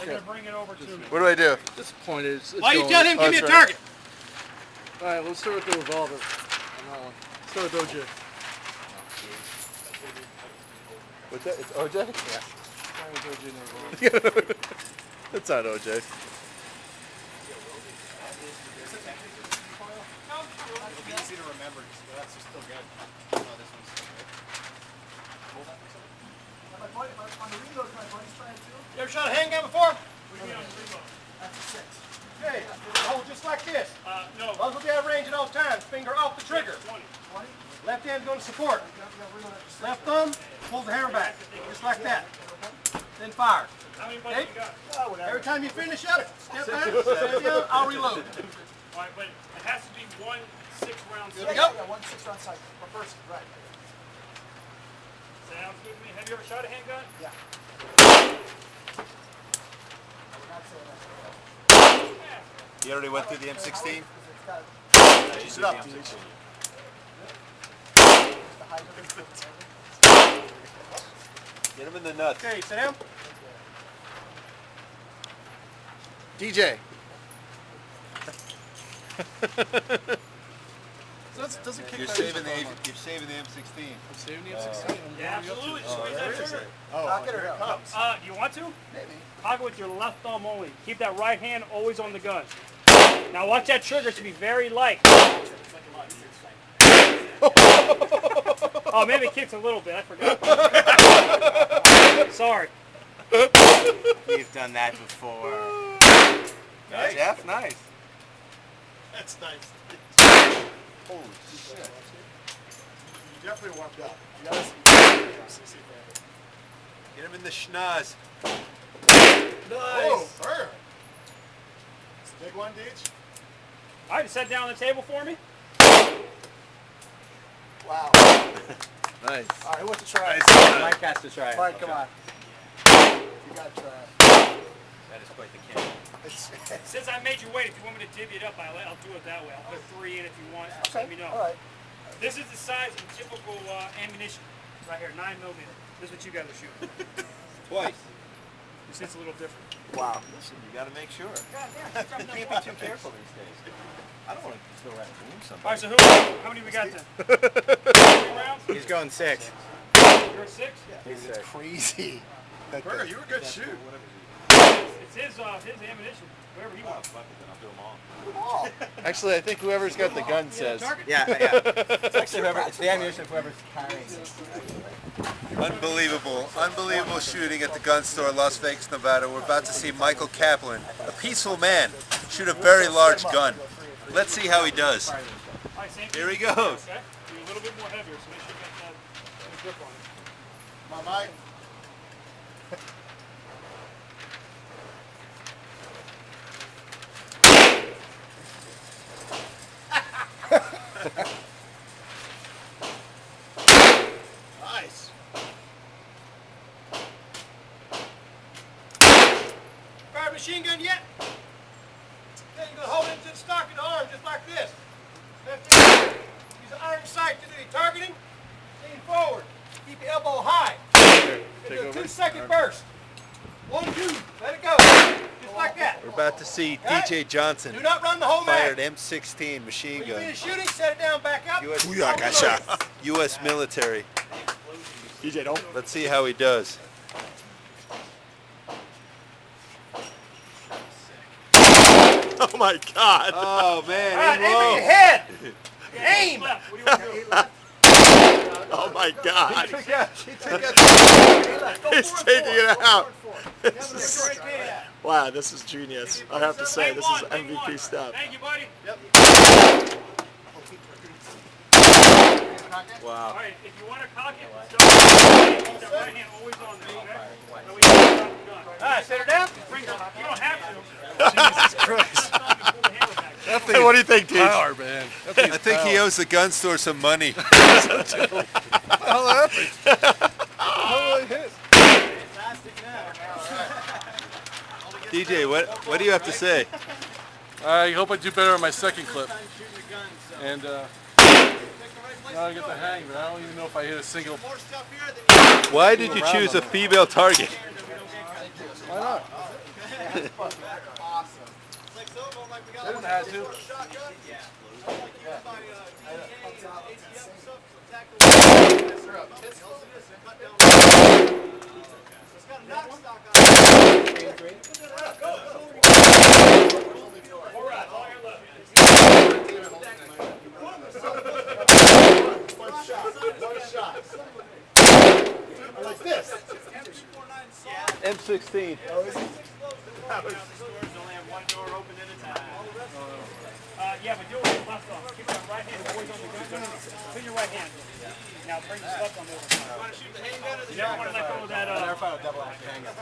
They're going to bring it over to me. What do I do? Just point it. Why you tell him, give me a target. All right, let's start with the revolver. On that one. Start with OJ. What's that? It's OJ? Yeah. Start with OJ and the revolver. That's not OJ. Easy to remember, but that's still good. Oh, this one's still good. You ever shot a handgun before? That's a 6. Okay, hold just like this. No. Muzzle down range at all times. Finger off the trigger. 20. Left hand's going to support. Left thumb, pull the hammer back. Just like that. Then fire. How many bullets you got? Every time you finish up, step back, step down, I'll reload. All right, but it has to be 1 6-round cycle. Yeah, 1 6-round cycle per person, right. Sounds good to me. Have you ever shot a handgun? Yeah. You already went through the M16? Use it up. Get him in the nuts. Okay, sit down. DJ. Doesn't kick You're that saving the in. you're saving the M16. I'm saving the M16. Yeah, absolutely. Squeeze that trigger. Cock it or no? You want to? Maybe. Cock it with your left thumb only. Keep that right hand always on the gun. Now watch that trigger to be very light. Oh, maybe it kicks a little bit. I forgot. Sorry. We've done that before. Nice. Jeff, nice. That's nice. Holy shit. You definitely warmed up. You Get him in the schnoz. Nice. Whoa, burn. It's a big one, Deej. All right, set down on the table for me. Wow. Nice. All right, who wants to try? Mike has to try it. Mike, come on. You got to try it. That is quite the can. Since I made you wait, if you want me to divvy it up, I'll do it that way. I'll put 3 in if you want. Just Okay. let me know. All right. This is the size of typical ammunition. Right here, 9mm. This is what you guys are shooting. Twice. This is a little different. Wow. Listen, you got to make sure. God damn, You can't be too careful these days. I don't want to throw around and wound All somebody. right, so how many we got then? 3 rounds? He's going 6. You're a 6? He's It's 6. crazy. Burger, you were a good shoot. It's his ammunition. Whatever he wants. Oh. Actually, I think whoever's got the gun says. Yeah, yeah. It's actually it's the ammunition of whoever's carrying it. Unbelievable shooting at the gun store, Las Vegas, Nevada. We're about to see Michael Kaplan, a peaceful man, shoot a very large gun. Let's see how he does. All right, same Here he goes. Okay. You're a little bit more heavier, so make sure you get that grip on it. My Mike. Nice. Fired machine gun yet? Then you're going to hold it into the stock of the arm just like this. Left hand. Use an iron sight to do the targeting. Lean forward. Keep your elbow high. Do a 2-second burst. 1, 2. Let it go. Just like that. We're about to see DJ Johnson Do not run the whole fired mag. M16 machine When you gun. finish shooting, set it down, back up. U.S. military. DJ, don't. Let's see how he does. Oh my God. Oh man, All right, aim aim at low. your head. Aim. What do you want to do? Oh my God. He took out. He's taking it out. Right there. Wow, this is genius. I have to say, this is Take one. MVP stuff. Thank you, buddy. Wow. All right, if you want to cock it, keep that right hand always on there, okay? So we can drop the gun. All right, set her down. Bring her. You don't have to. Jesus Christ. Pull the hammer back. Hey, what do you think, Deej? Power, man. I think he owes the gun store some money. How happened? How did I hit? DJ, what do you have to say? I hope I do better on my second clip. And now I get the hang of it. I don't even know if I hit a single. Why did you choose a female target? Why not? Awesome. Everyone has to. Like this. M16. Yeah, but do it with your left arm. Keep your right hand always on the gun. No. Put your right hand. Now bring this left arm over. You want to shoot the handgun or the never want to let go of that. I never found a double action handgun.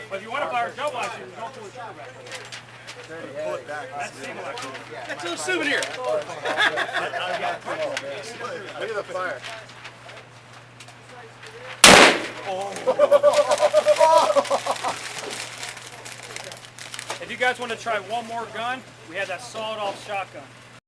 But if you want to fire a double action, don't pull the trigger back. Pull it back. That's single action. That's a little souvenir. Look at the fire. If you guys want to try one more gun, we have that sawed-off shotgun.